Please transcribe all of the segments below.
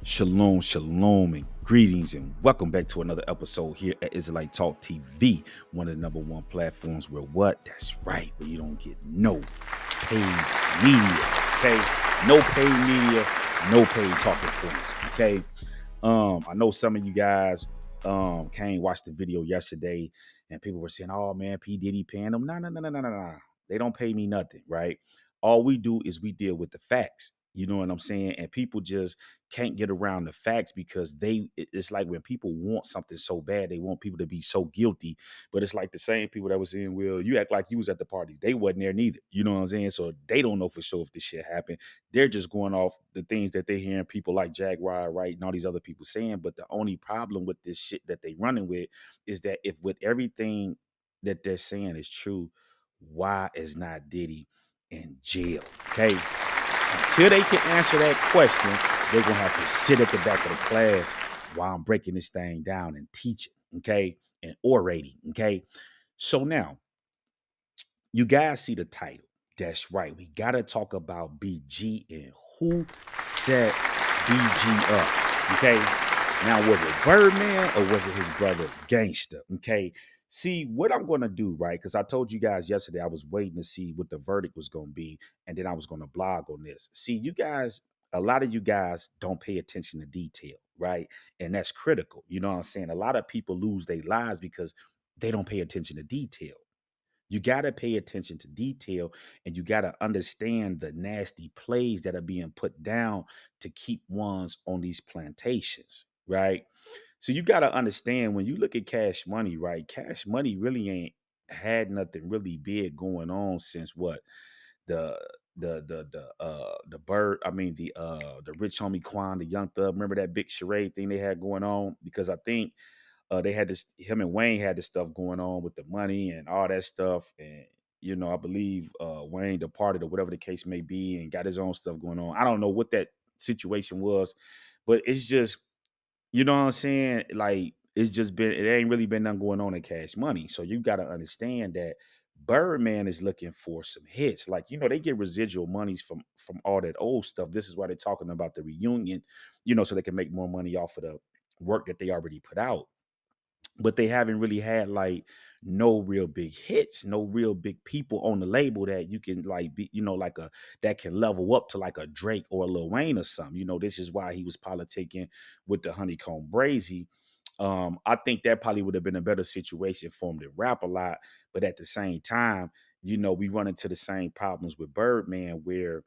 Shalom, shalom, and greetings, and welcome back to another episode here at Israelite Talk TV, one of the number one platforms where what? That's right, where you don't get no paid media, okay? No paid media, no paid talking points, okay? I know some of you guys came watch the video yesterday, and people were saying, "Oh man, P Diddy paying them." No. They don't pay me nothing, right? All we do is we deal with the facts. You know what I'm saying? And people just can't get around the facts because it's like when people want something so bad, they want people to be so guilty. But it's like the same people that was saying, "Well, you act like you was at the parties." They wasn't there neither. You know what I'm saying? So they don't know for sure if this shit happened. They're just going off the things that they're hearing people like Jaguar, right, and all these other people saying. But the only problem with this shit that they running with is that if with everything that they're saying is true, why is not Diddy in jail? Okay. Until they can answer that question, they're gonna have to sit at the back of the class while I'm breaking this thing down and teaching, okay, and orating, okay. So now you guys see the title. That's right. We gotta talk about BG and who set BG up. Okay. Now, was it Birdman or was it his brother Gangsta? Okay. See what I'm gonna do, right? Because I told you guys yesterday I was waiting to see what the verdict was gonna be, and then I was gonna blog on this. See, you guys, a lot of you guys don't pay attention to detail, right? And that's critical. You know what I'm saying? A lot of people lose their lives because they don't pay attention to detail. You got to pay attention to detail and you got to understand the nasty plays that are being put down to keep ones on these plantations, right? So you got to understand when you look at Cash Money, right? Cash Money really ain't had nothing really big going on since what? The the bird, I mean the rich homie Quan, the young thug. Remember that big charade thing they had going on? Because I think they had this, him and Wayne had this stuff going on with the money and all that stuff. And, you know, I believe Wayne departed or whatever the case may be and got his own stuff going on. I don't know what that situation was, but it's just, you know what I'm saying? Like, it's just been, it ain't really been nothing going on in Cash Money. So you got to understand that Birdman is looking for some hits. Like, you know, they get residual monies from all that old stuff. This is why they're talking about the reunion, you know, so they can make more money off of the work that they already put out, but they haven't really had like no real big hits, no real big people on the label that you can like be, you know, like a that can level up to like a Drake or a Lil Wayne or something. You know, this is why he was politicking with the Honeycomb Brazy. I think that probably would have been a better situation for him to rap a lot, but at the same time, you know, we run into the same problems with Birdman where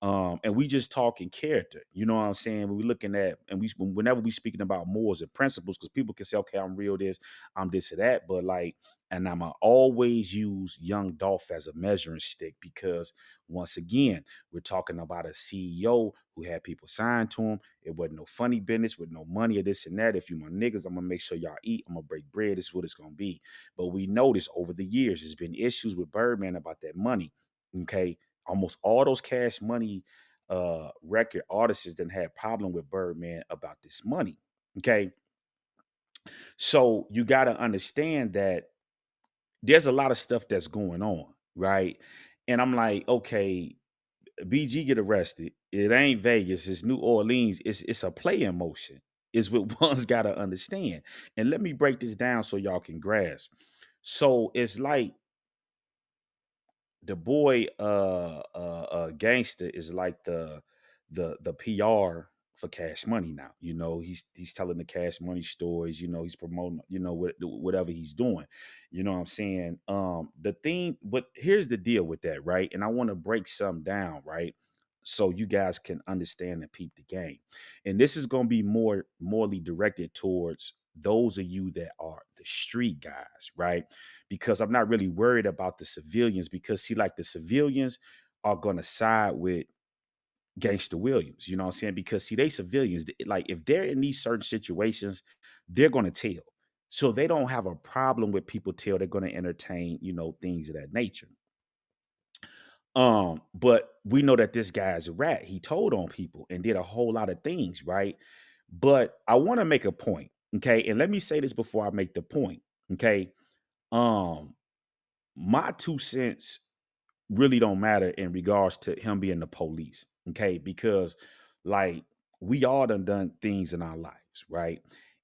and we just talking character, you know what I'm saying? When we looking at, and whenever we speaking about morals and principles, because people can say, okay, I'm real this, I'm this or that, but like, and I'm going to always use young Dolph as a measuring stick because once again, we're talking about a CEO who had people signed to him. It wasn't no funny business with no money or this and that. If you my niggas, I'm gonna make sure y'all eat. I'm gonna break bread. This is what it's gonna be. But we noticed over the years, there's been issues with Birdman about that money. Okay, almost all those Cash Money record artists then had problem with Birdman about this money. Okay. So you got to understand that there's a lot of stuff that's going on, right? And I'm like, okay, BG get arrested. It ain't Vegas, it's New Orleans. It's a play in motion. Is what one's got to understand. And let me break this down so y'all can grasp. So it's like the boy Gangster is like the PR for Cash Money now. You know, he's telling the Cash Money stories, you know, he's promoting, you know, whatever he's doing. You know what I'm saying? The thing, but here's the deal with that, right? And I want to break some down, right? So you guys can understand and peep the game. And this is going to be more morally directed towards those of you that are the street guys, right? Because I'm not really worried about the civilians because see, like the civilians are gonna side with Gangsta Williams, you know what I'm saying? Because see, they civilians, like if they're in these certain situations, they're gonna tell. So they don't have a problem with people tell, they're gonna entertain, you know, things of that nature. But we know that this guy is a rat. He told on people and did a whole lot of things, right? But I want to make a point, okay? And let me say this before I make the point, okay? Um, my 2 cents really don't matter in regards to him being the police. Okay. Because like we all done things in our lives, right?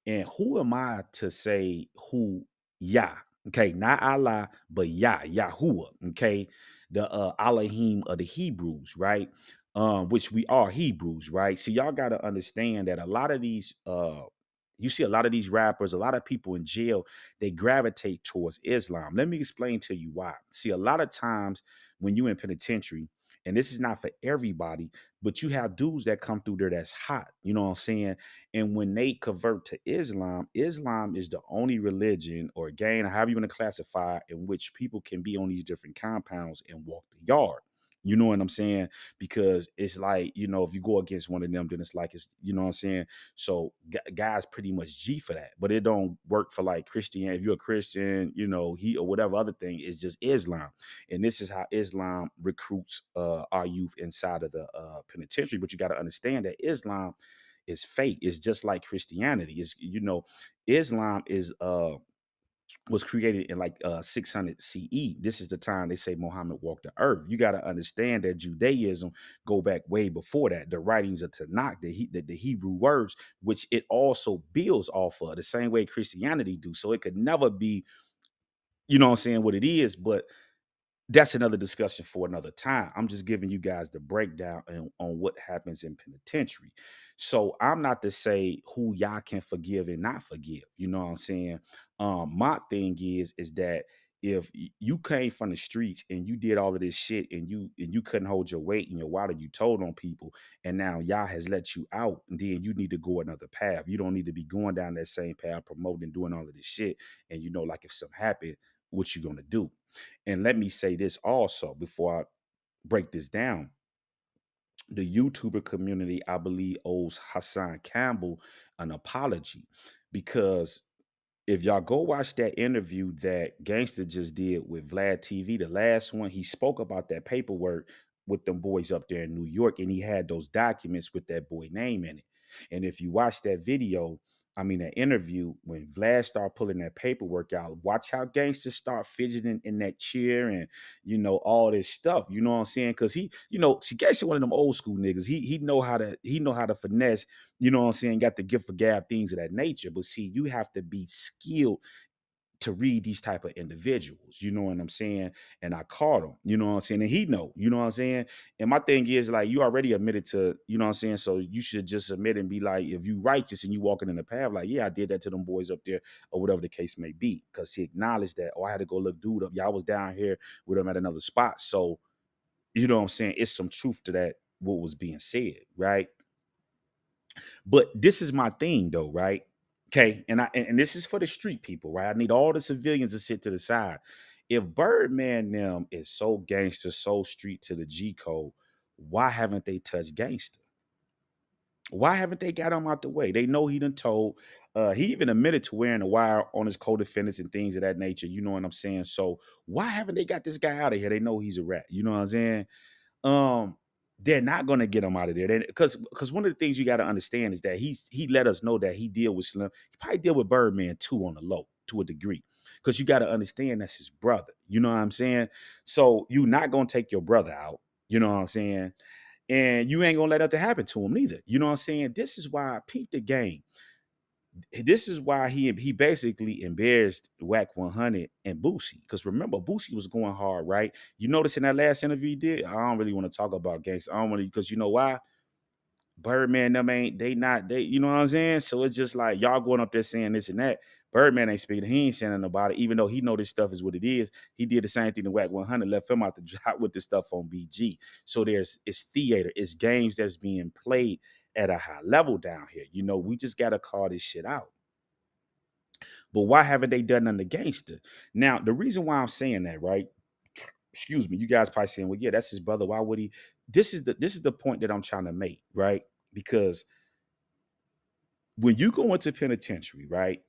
And who am I to say who Yah? Okay, not Allah, but Yah, Yahuwah. Okay. The Elohim of the Hebrews, right? Which we are Hebrews, right? So y'all gotta understand that a lot of these you see a lot of these rappers, a lot of people in jail, they gravitate towards Islam. Let me explain to you why. See, a lot of times when you in penitentiary, and this is not for everybody, but you have dudes that come through there that's hot. You know what I'm saying? And when they convert to Islam, Islam is the only religion or gang, or however you want to classify, in which people can be on these different compounds and walk the yard. You know what I'm saying? Because it's like, if you go against one of them, then it's like, you know what I'm saying? So guys pretty much G for that, but it don't work for like Christian. If you're a Christian, he or whatever other thing is just Islam. And this is how Islam recruits our youth inside of the penitentiary. But you got to understand that Islam is fake. It's just like Christianity. Islam is was created in like 600 CE. This is the time they say Muhammad walked the earth. You got to understand that Judaism go back way before that. The writings of Tanakh, the Hebrew words, which it also builds off of the same way Christianity do. So it could never be, what I'm saying, what it is, but that's another discussion for another time. I'm just giving you guys the breakdown on what happens in penitentiary. So I'm not to say who y'all can forgive and not forgive. You know what I'm saying? My thing is that if you came from the streets and you did all of this shit and you couldn't hold your weight and your water, you told on people, and now y'all has let you out, and then you need to go another path. You don't need to be going down that same path, promoting, doing all of this shit. And like if something happened, what you gonna do? And let me say this also before I break this down. The YouTuber community, I believe, owes Hassan Campbell an apology, because if y'all go watch that interview that Gangsta just did with Vlad TV, the last one, he spoke about that paperwork with them boys up there in New York, and he had those documents with that boy name in it. And if you watch that video, I mean that interview, when Vlad started pulling that paperwork out, watch how Gangsta start fidgeting in that chair and all this stuff. You know what I'm saying? Because see, Gangsta one of them old school niggas. He know how to finesse, you know what I'm saying, got the gift for gab, things of that nature. But see, you have to be skilled to read these type of individuals, you know what I'm saying? And I caught him, you know what I'm saying? And he know, you know what I'm saying? And my thing is, like, you already admitted to, you know what I'm saying? So you should just admit and be like, if you righteous and you walking in the path, like, yeah, I did that to them boys up there, or whatever the case may be. Because he acknowledged that, oh, I had to go look dude up. Y'all was down here with him at another spot. So, you know what I'm saying? It's some truth to that, what was being said, right? But this is my thing though, right? Okay. And this is for the street people, right? I need all the civilians to sit to the side. If Birdman them is so gangster, so street to the G code, why haven't they touched gangster? Why haven't they got him out the way? They know he done told. He even admitted to wearing a wire on his co-defendants and things of that nature. You know what I'm saying? So why haven't they got this guy out of here? They know he's a rat. You know what I'm saying? um they're not going to get him out of there, because one of the things you got to understand is that he let us know that he deal with Slim. He probably deal with Birdman too on the low to a degree, because you got to understand that's his brother. You know what I'm saying? So you not going to take your brother out. You know what I'm saying? And you ain't gonna let nothing happen to him neither. You know what I'm saying? This is why I peep the game. This is why he basically embarrassed Whack 100 and Boosie. Because remember, Boosie was going hard, right? You notice in that last interview he did, I don't really want to talk about gangsta. I don't want to, because you know why? Birdman, them ain't, they, you know what I'm saying? So it's just like y'all going up there saying this and that. Birdman ain't speaking. He ain't saying nothing about it, even though he know this stuff is what it is. He did the same thing to Whack 100, left him out the job with the stuff on BG. So it's theater, it's games that's being played at a high level down here. We just gotta call this shit out. But why haven't they done nothing to gangster? Now, the reason why I'm saying that, right? Excuse me, you guys probably saying, well, yeah, that's his brother. Why would he? This is the point that I'm trying to make, right? Because when you go into penitentiary, right?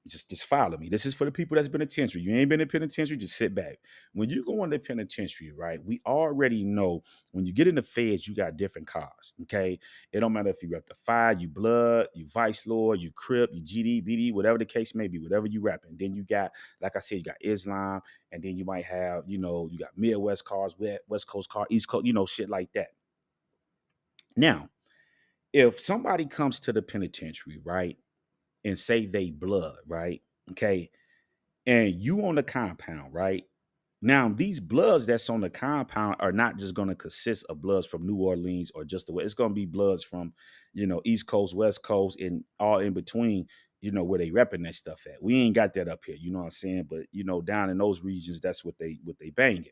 Just follow me. This is for the people that's been in penitentiary. You ain't been in penitentiary, just sit back. When you go into penitentiary, right? We already know when you get in the feds, you got different cars. Okay. It don't matter if you rep the fire, you blood, you vice lord, you crip, you GD, BD, whatever the case may be, whatever you rapping. Then you got, like I said, you got Islam, and then you might have, you got Midwest cars, West Coast car, East Coast, shit like that. Now, if somebody comes to the penitentiary, right, and say they blood, right? Okay, and you on the compound, right? Now, these bloods that's on the compound are not just going to consist of bloods from New Orleans or just the way. It's going to be bloods from, East Coast, West Coast, and all in between, where they repping that stuff at. We ain't got that up here, you know what I'm saying? But down in those regions, that's what they banging.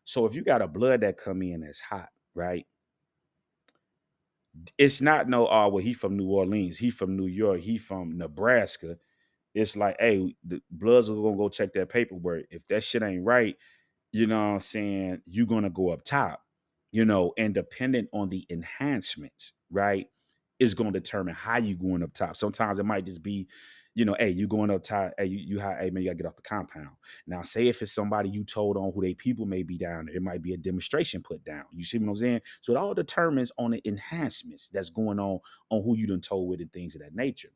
So if you got a blood that come in that's hot, right? It's not no, oh, well, he from New Orleans, he from New York, he from Nebraska. It's like, hey, the Bloods are gonna go check that paperwork. If that shit ain't right, you know what I'm saying, you're gonna go up top, and dependent on the enhancements, right, is gonna determine how you going up top. Sometimes it might just be, hey, you going up top, hey, hey man, you gotta get off the compound. Now, say if it's somebody you told on who they people may be down there, it might be a demonstration put down. You see what I'm saying? So it all determines on the enhancements that's going on who you done told with and things of that nature.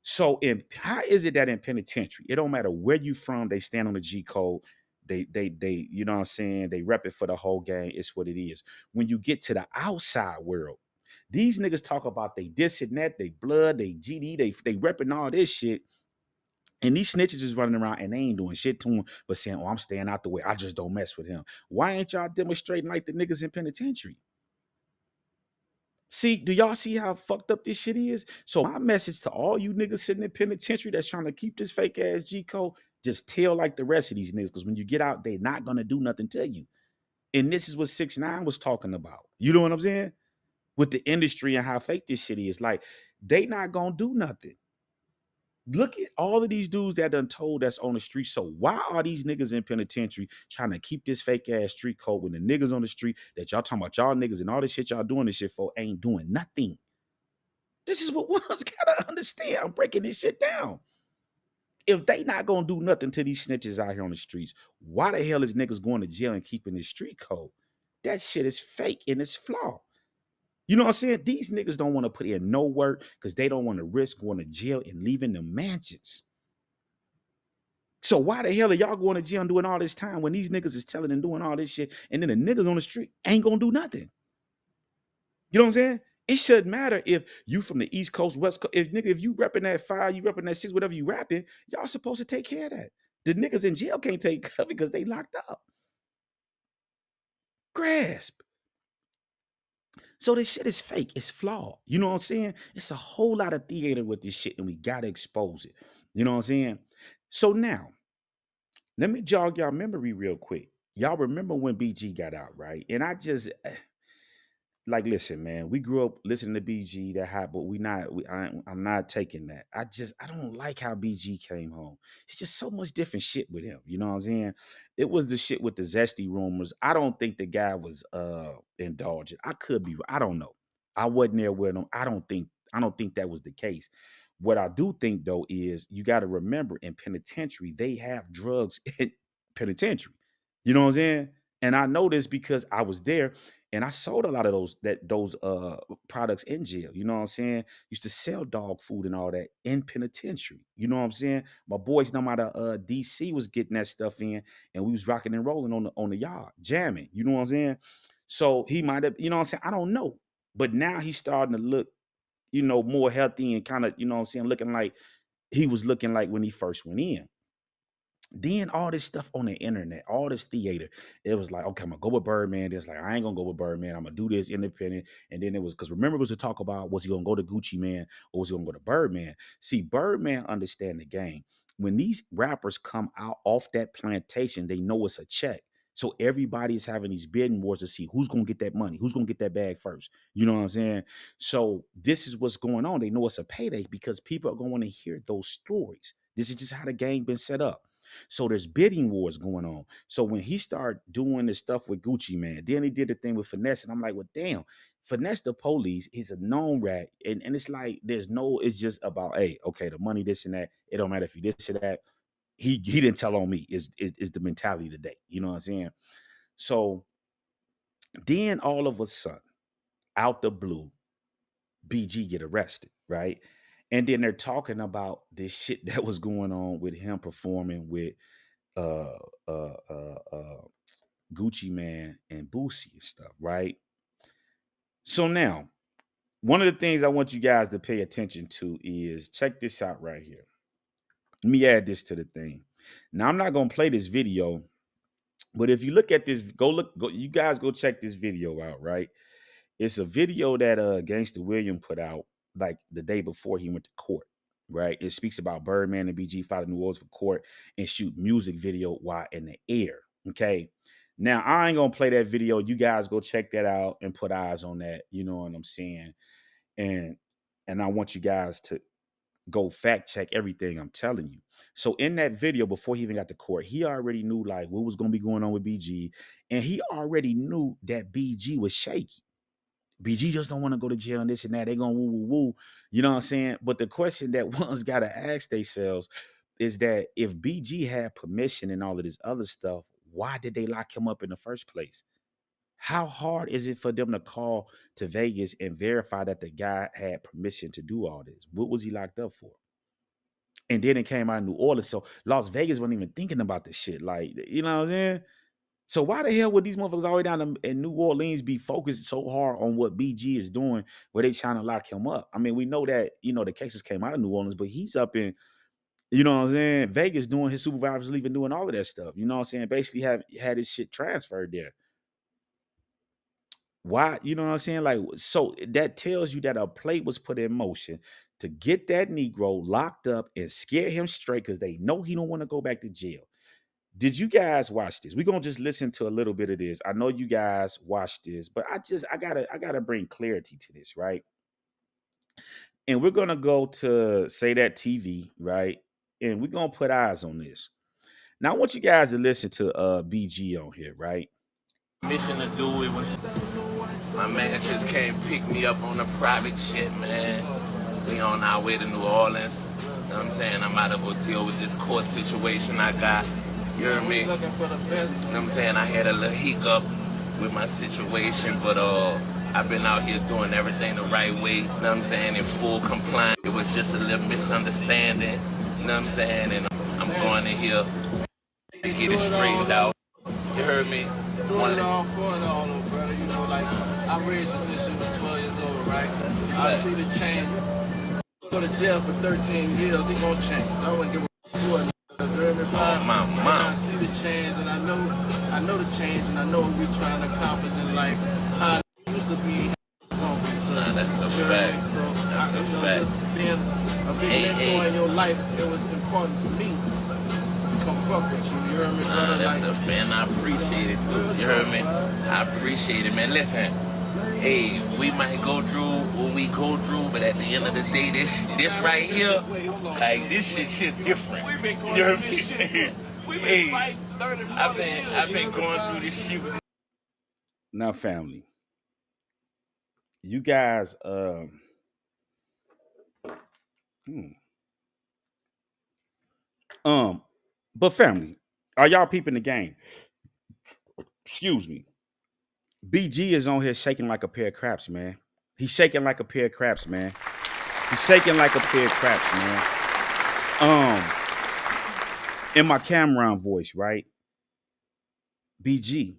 So how is it that in penitentiary, it don't matter where you from, they stand on the G code, they, you know what I'm saying, they rep it for the whole gang. It's what it is. When you get to the outside world, these niggas talk about they this and that, they blood, they GD, they repping all this shit. And these snitches is running around and they ain't doing shit to him, but saying, oh, I'm staying out the way. I just don't mess with him. Why ain't y'all demonstrating like the niggas in penitentiary? See, do y'all see how fucked up this shit is? So my message to all you niggas sitting in penitentiary that's trying to keep this fake ass G code, just tell like the rest of these niggas, because when you get out, they not gonna do nothing to you. And this is what 6ix9ine was talking about. You know what I'm saying? With the industry and how fake this shit is. Like, they not gonna do nothing. Look at all of these dudes that done told that's on the street. So why are these niggas in penitentiary trying to keep this fake ass street code when the niggas on the street that y'all talking about y'all niggas and all this shit y'all doing this shit for ain't doing nothing? This is what ones gotta understand. I'm breaking this shit down. If they not gonna do nothing to these snitches out here on the streets, why the hell is niggas going to jail and keeping this street code? That shit is fake and it's flawed. You know what I'm saying? These niggas don't want to put in no work because they don't want to risk going to jail and leaving the mansions. So why the hell are y'all going to jail and doing all this time when these niggas is telling and doing all this shit, and then the niggas on the street ain't gonna do nothing? You know what I'm saying? It shouldn't matter if you from the East Coast, West Coast. If nigga, if you repping that 5, you repping that 6, whatever you rapping, y'all supposed to take care of that. The niggas in jail can't take care of it because they locked up. Grasp. So this shit is fake. It's flawed. You know what I'm saying? It's a whole lot of theater with this shit, and we gotta expose it. You know what I'm saying? So now, let me jog y'all memory real quick. Y'all remember when BG got out, right? And I just like, listen, man, we grew up listening to BG that hot, but I'm not taking that. I don't like how BG came home. It's just so much different shit with him. You know what I'm saying? It was the shit with the zesty rumors. I don't think the guy was indulgent. I could be, I don't know. I wasn't there with him. I don't think that was the case. What I do think though is you got to remember in penitentiary, they have drugs in penitentiary. You know what I'm saying? And I know this because I was there and I sold a lot of those products in jail. You know what I'm saying? Used to sell dog food and all that in penitentiary. You know what I'm saying? My boys no matter DC was getting that stuff in, and we was rocking and rolling on the yard, jamming. You know what I'm saying? So he might have, you know what I'm saying? I don't know. But now he's starting to look, more healthy and kind of, you know what I'm saying, looking like he was looking like when he first went in. Then all this stuff on the internet, all this theater, it was like, okay, I'm gonna go with Birdman. It's like, I ain't gonna go with Birdman. I'm gonna do this independent. And then it was because remember, it was to talk about was he gonna go to Gucci Man or was he gonna go to Birdman? See, Birdman understand the game. When these rappers come out off that plantation, they know it's a check. So everybody's having these bidding wars to see who's gonna get that money, who's gonna get that bag first. You know what I'm saying? So this is what's going on. They know it's a payday because people are gonna want to hear those stories. This is just how the game been set up. So there's bidding wars going on. So when he started doing this stuff with Gucci Man, then he did the thing with Finesse, and I'm like, well, damn, Finesse the Police is a known rat, and it's like it's just about, hey, okay, the money, this and that. It don't matter if you this or that. He didn't tell on me is the mentality today. You know what I'm saying? So then all of a sudden, out the blue, BG get arrested, right? And then they're talking about this shit that was going on with him performing with uh uh uh uh Gucci Man and Boosie and stuff, right? So now, one of the things I want you guys to pay attention to is check this out right here. Let me add this to the thing. Now I'm not gonna play this video, but if you look at this, you guys go check this video out, right? It's a video that Gangsta William put out like the day before he went to court, right? It speaks about Birdman and BG fly to New Orleans for court and shoot music video while in the air. Okay. Now I ain't gonna play that video. You guys go check that out and put eyes on that. You know what I'm saying? And I want you guys to go fact check everything I'm telling you. So in that video, before he even got to court, he already knew like what was gonna be going on with BG, and he already knew that BG was shaky. BG just don't want to go to jail and this and that. They gonna woo woo woo. You know what I'm saying? But the question that one's gotta ask themselves is that if BG had permission and all of this other stuff, why did they lock him up in the first place? How hard is it for them to call to Vegas and verify that the guy had permission to do all this? What was he locked up for? And then it came out of New Orleans. So Las Vegas wasn't even thinking about this shit. Like, you know what I'm saying? So why the hell would these motherfuckers all the way down in New Orleans be focused so hard on what BG is doing where they trying to lock him up? I mean, we know that, the cases came out of New Orleans, but he's up in, you know what I'm saying, Vegas doing his supervisors leaving, doing all of that stuff. You know what I'm saying? Basically had his shit transferred there. Why? You know what I'm saying? Like, so that tells you that a plate was put in motion to get that Negro locked up and scare him straight because they know he don't want to go back to jail. Did you guys watch this? We're gonna just listen to a little bit of this. I know you guys watched this, but I gotta bring clarity to this, right? And we're gonna go to say that TV, right? And we're gonna put eyes on this. Now I want you guys to listen to BG on here, right? Mission to do it was my man just came pick me up on a private jet, man. We on our way to New Orleans. You know what I'm saying? I'm about to go deal with this court situation I got. You heard me? Looking for the best. You know what I'm saying? I had a little hiccup with my situation, but I've been out here doing everything the right way. You know what I'm saying? In full compliance. It was just a little misunderstanding. You know what I'm saying? And I'm going in here to get it straightened out. You heard me? Doing it all for it all, though, brother. You know, like, I raised you since you was 12 years old, right? I see the change. Go to jail for 13 years, he gonna change. I wouldn't give a fuck. Oh, my mom. I see the change, and I know the change, and I know what we're trying to accomplish in life. How it used to be, gonna be. So, nah, that's a fact. So, that's a fact. Just being a big mentor in your life, it was important for me. Come fuck with you, you heard me, brother? That's a fan. I appreciate it too. You heard me? I appreciate it, man. Listen, hey, we might go through what we go through, but at the end of the day, this right here, like this shit different. You heard me? Hey, I've been going through this shit with. Now, family, you guys, but family, are y'all peeping the game? Excuse me. BG is on here shaking like a pair of craps, man. He's shaking like a pair of craps, man. He's shaking like a pair of craps, man. In my Cameron voice, right? BG,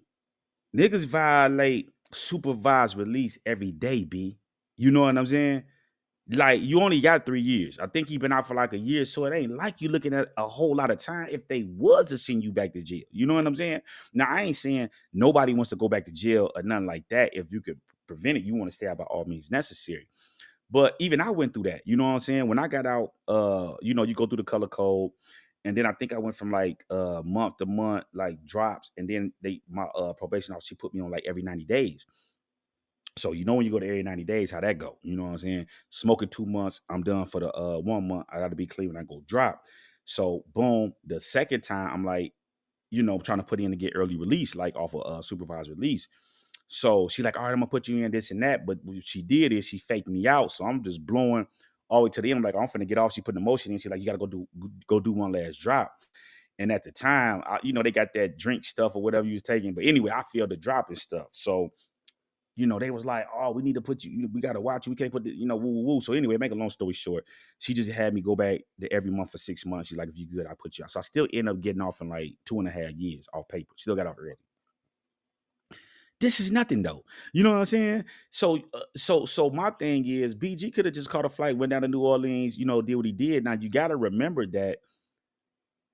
niggas violate supervised release every day, B. You know what I'm saying? Like, you only got 3 years. I think you've been out for like a year, so it ain't like you looking at a whole lot of time if they was to send you back to jail. You know what I'm saying? Now, I ain't saying nobody wants to go back to jail or nothing like that. If you could prevent it, you want to stay out by all means necessary. But even I went through that. You know what I'm saying? When I got out, you go through the color code. And then I think I went from like month to month, like drops. And then my probation officer, she put me on like every 90 days. So when you go to every 90 days, how that go? You know what I'm saying? Smoking 2 months, I'm done for the 1 month. I got to be clean when I go drop. So boom, the second time I'm like, trying to put in to get early release, like off of supervised release. So she like, all right, I'm gonna put you in this and that. But what she did is she faked me out. So I'm just blowing all the way to the end. I'm like, I'm finna get off. She put the motion in. She's like, you gotta go do one last drop. And at the time, they got that drink stuff or whatever you was taking. But anyway, I failed the drop and stuff. So they was like, oh, we need to put you, we got to watch you. We can't put the, woo, woo, woo. So anyway, make a long story short, she just had me go back to every month for 6 months. She's like, if you good, I put you out. So I still end up getting off in like 2.5 years off paper. Still got off early. This is nothing though. You know what I'm saying? So my thing is BG could have just caught a flight, went down to New Orleans, did what he did. Now you got to remember that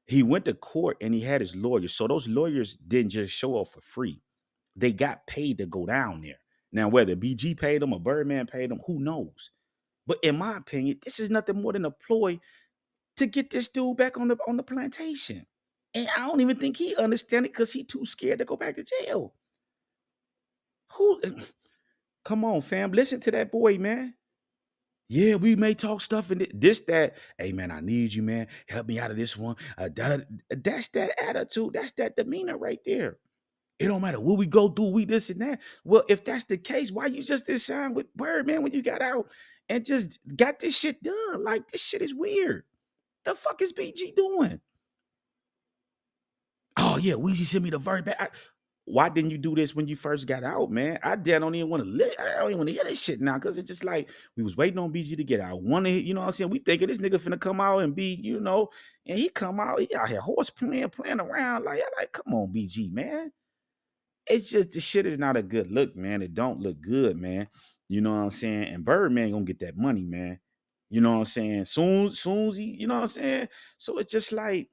he went to court and he had his lawyers. So those lawyers didn't just show up for free. They got paid to go down there. Now, whether BG paid them or Birdman paid them, who knows? But in my opinion, this is nothing more than a ploy to get this dude back on the plantation. And I don't even think he understands it because he too scared to go back to jail. Who? Come on, fam. Listen to that boy, man. Yeah, we may talk stuff and this, that. Hey, man, I need you, man. Help me out of this one. That's that attitude. That's that demeanor right there. It don't matter what we go through, we this and that. Well, if that's the case, why you just did sign with Birdman when you got out and just got this shit done? Like, this shit is weird. The fuck is BG doing? Oh, yeah, Weezy sent me the very bad. Why didn't you do this when you first got out, man? I don't even want to I don't even want to hear this shit now because it's just like we was waiting on BG to get out. You know what I'm saying? We thinking this nigga finna come out and be, and he come out, he out here horse playing around. Like, come on, BG, man. It's just the shit is not a good look, man. It don't look good, man. You know what I'm saying? And Birdman gonna get that money, man. You know what I'm saying? Soon as he, you know what I'm saying? So it's just like,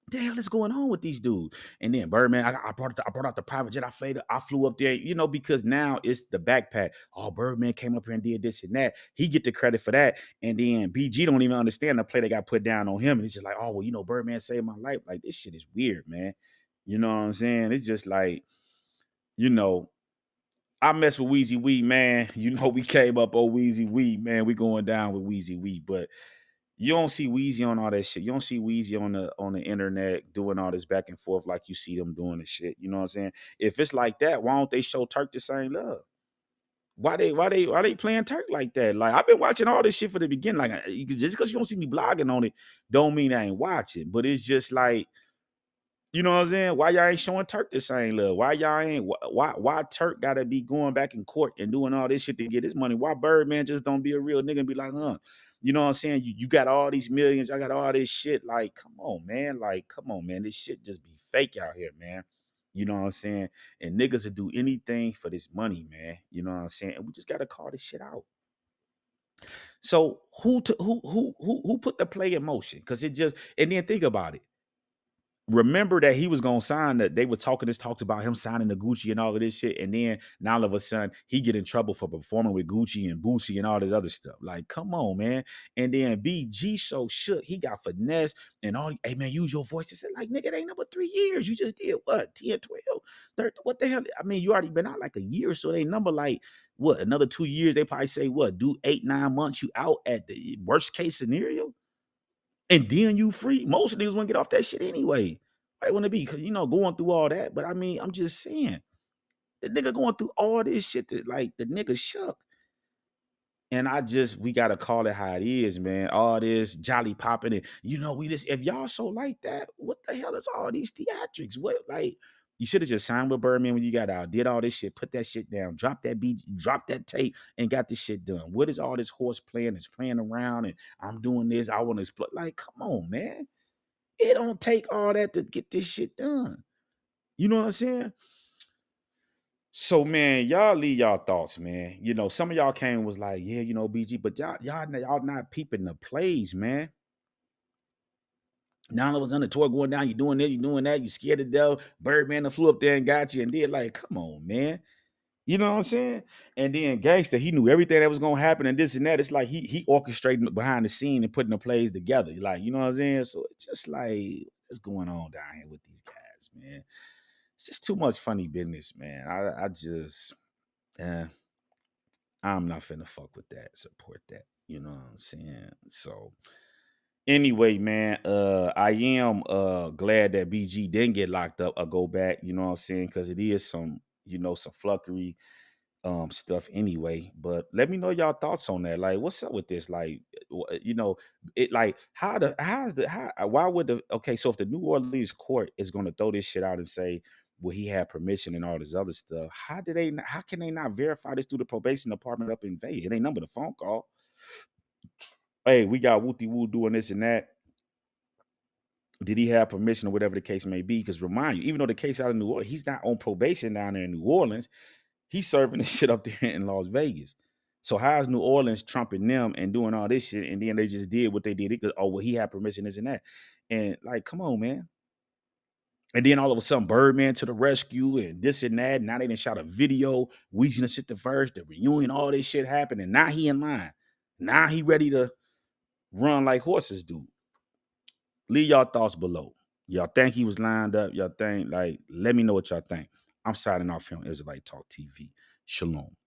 the hell is going on with these dudes? And then Birdman, I brought out the private jet. I flew up there, because now it's the backpack. Oh, Birdman came up here and did this and that. He get the credit for that. And then BG don't even understand the play that got put down on him. And he's just like, oh, well, Birdman saved my life. Like, this shit is weird, man. You know what I'm saying? It's just like, you know, I mess with Wheezy Wee, man. We came up on Wheezy Wee, man. We going down with Wheezy Wee, but you don't see Wheezy on all that shit. You don't see Wheezy on the internet doing all this back and forth like you see them doing the shit. You know what I'm saying? If it's like that, why don't they show Turk the same love? Why they playing Turk like that? Like, I've been watching all this shit for the beginning. Like, just because you don't see me blogging on it, don't mean I ain't watching. But it's just like, you know what I'm saying? Why y'all ain't showing Turk the same love? Why y'all ain't why Turk gotta be going back in court and doing all this shit to get his money? Why Birdman just don't be a real nigga and be like, huh? You know what I'm saying? You got all these millions, I got all this shit. Like, come on, man. Like, come on, man. This shit just be fake out here, man. You know what I'm saying? And niggas will do anything for this money, man. You know what I'm saying? And we just gotta call this shit out. So who put the play in motion? Because it just, and then think about it. Remember that he was gonna sign, that they were talks about him signing the Gucci and all of this shit, and then now all of a sudden he get in trouble for performing with Gucci and Boosie and all this other stuff. Like, come on, man. And then BG so shook, he got finesse and all. Hey man, use your voice. He said, like, nigga, it ain't number 3 years. You just did what? 10, 12, 30, what the hell? I mean, you already been out like a year, so they number like what, another 2 years, they probably say what, do 8, 9 months, you out at the worst case scenario. And then you free. Most niggas want to get off that shit anyway. I want to be, because going through all that. But I mean, I'm just saying, the nigga going through all this shit that, like, the nigga shook. And we gotta call it how it is, man. All this jolly popping and we just, if y'all so like that, what the hell is all these theatrics? What, like, you should have just signed with Birdman when you got out, did all this shit, put that shit down, drop that beat, drop that tape, and got this shit done. What is all this horse playing? It's playing around, and I'm doing this. I want to explode. Like, come on, man. It don't take all that to get this shit done. You know what I'm saying? So, man, y'all leave y'all thoughts, man. Some of y'all came and was like, yeah, BG, but y'all not peeping the plays, man. Now I was on the tour going down, you doing this, you doing that, you scared to death. Birdman flew up there and got you and did, like, come on, man. You know what I'm saying? And then Gangsta, he knew everything that was gonna happen and this and that. It's like he orchestrating behind the scene and putting the plays together. Like, you know what I'm saying? So it's just like, what's going on down here with these guys, man? It's just too much funny business, man. I just I'm not finna fuck with that, support that. You know what I'm saying? So Anyway, man, I am glad that BG didn't get locked up or go back, you know what I'm saying? Because it is some, some fluffery stuff anyway. But let me know y'all thoughts on that. Like, what's up with this? Like, it like why would the okay, so if the New Orleans court is gonna throw this shit out and say, well, he had permission and all this other stuff, how can they not verify this through the probation department up in Vegas? It ain't number the phone call. Hey, we got Wooty Woo doing this and that. Did he have permission or whatever the case may be? Because remind you, even though the case out of New Orleans, he's not on probation down there in New Orleans. He's serving this shit up there in Las Vegas. So how is New Orleans trumping them and doing all this shit? And then they just did what they did. Because, oh, well, he had permission, this and that. And like, come on, man. And then all of a sudden, Birdman to the rescue and this and that. Now they done shot a video. Weezy done sit the verse, the reunion, all this shit happened. And now he in line. Now he ready to run like horses do. Leave y'all thoughts below. Y'all think he was lined up? Y'all think, like, let me know what y'all think. I'm signing off here on Israelite Talk TV. Shalom.